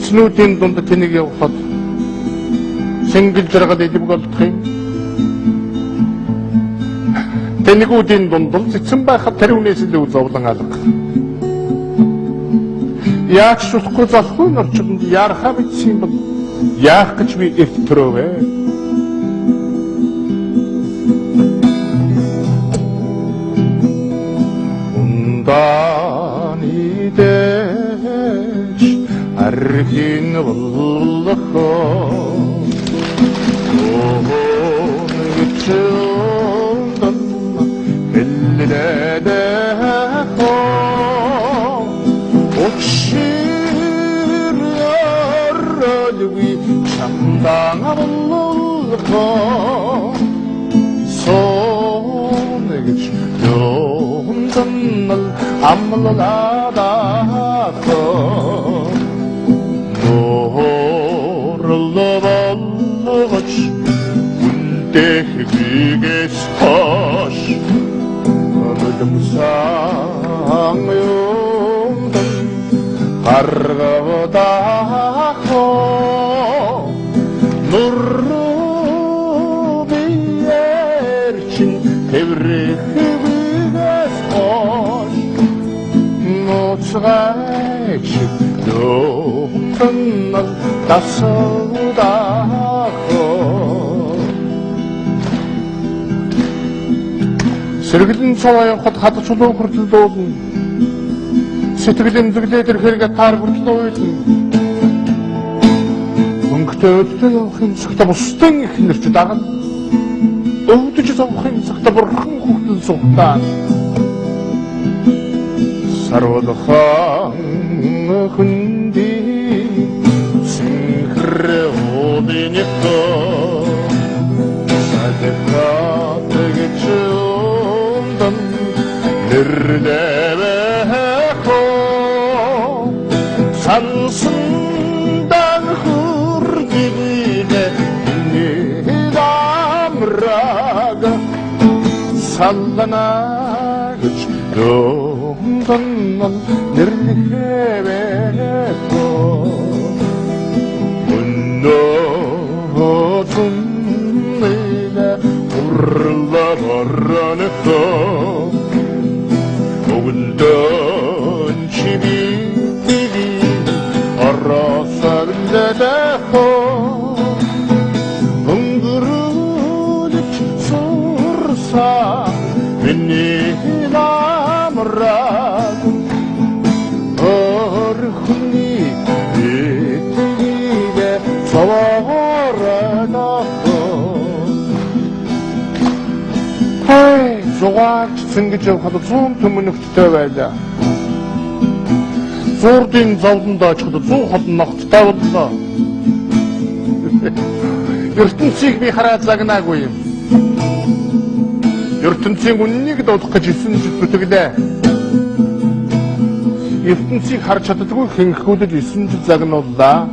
эцнүүдийн дунд тэнийг явахад сэнгэл жаргал идэх болдох юм. Тэнэгүүдийн дунд цэцэн байхад тэр үнээс илүү зовлон алга. Яаж шулахгүй залхгүй норчинд яархаа бичсэн юм бол яах гэж би эрт төрөвэ. Ундааны дэш архин боллохо 오늘처럼 벨레데호 옥시르르위 참당하볼거 손에게 좋은 날 암물라다고 노를 넣어볼거지 대기게 스포시 어느정 상용던 가르가다고 누르비에르친 대브리히비게 스포시 노츠가이치 용던 날 따스다고 Сэргэлэн цаваа явахад хад чулуу хүртэл дуулна. Сэтгэл эмзэглээд ирэхэргээ таар хүртэл уйлна. Өнгөтэй өдөртөө явахын цагта бусдын их нэрч дагна. Өвдөж зовхын цагта бурхан хүртэл сухтаа. Сарвалхан хөнди синхрэ одинэко садэхатэгч 늘레베코 산순당 훌기리네 니담라가 살라나그치 용던넌 늘레베코 운노준이네 울라버라네코 오글던 집이 얼어서는데다호 엉그르듯 소르사 웬일나무라고 어르훈이 비틀리게 서워라다호 헤이 조각 생기죠 하도 좀 төмөнөгттэй байлаа. Зурдын зовлондоо очиход 100 хол ногттой боллоо. ертөнцийг би хараад загнаагүй юм. ертөнцийн үннийг дуудах гэж 9 жил зүтгэлээ. ертөнцийг харж чаддаггүй хэнхүүлж 9 жил загнууллаа.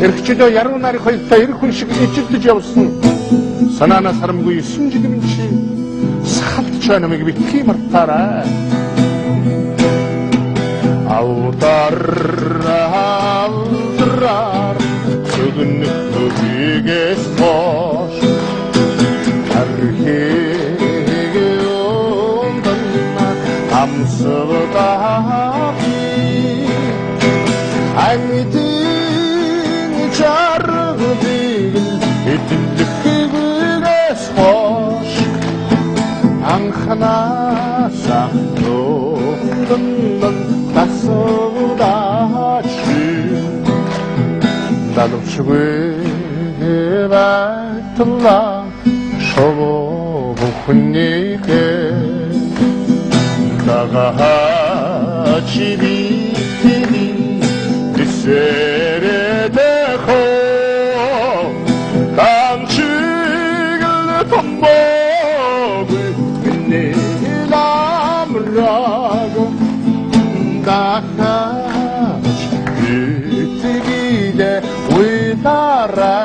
эрхчлөө яруу нарыг хоёртой эр хүн шиг ичилдэж явсан. санаанаа сарамгүй 9 жилийн чи салж чанамыг битгий мартаарай. Алдар зүгнөхгүйгээс бош архиге онданна амсвдаги ангидин чаргдигл эдэлхгүйгээс бош анханаса онданна 다소다치 나lum치고 해봤던라 쇼보훈니게 나가치비 리세레데호 감치글 덤보고 내남라고 나가치 비티기대 위다라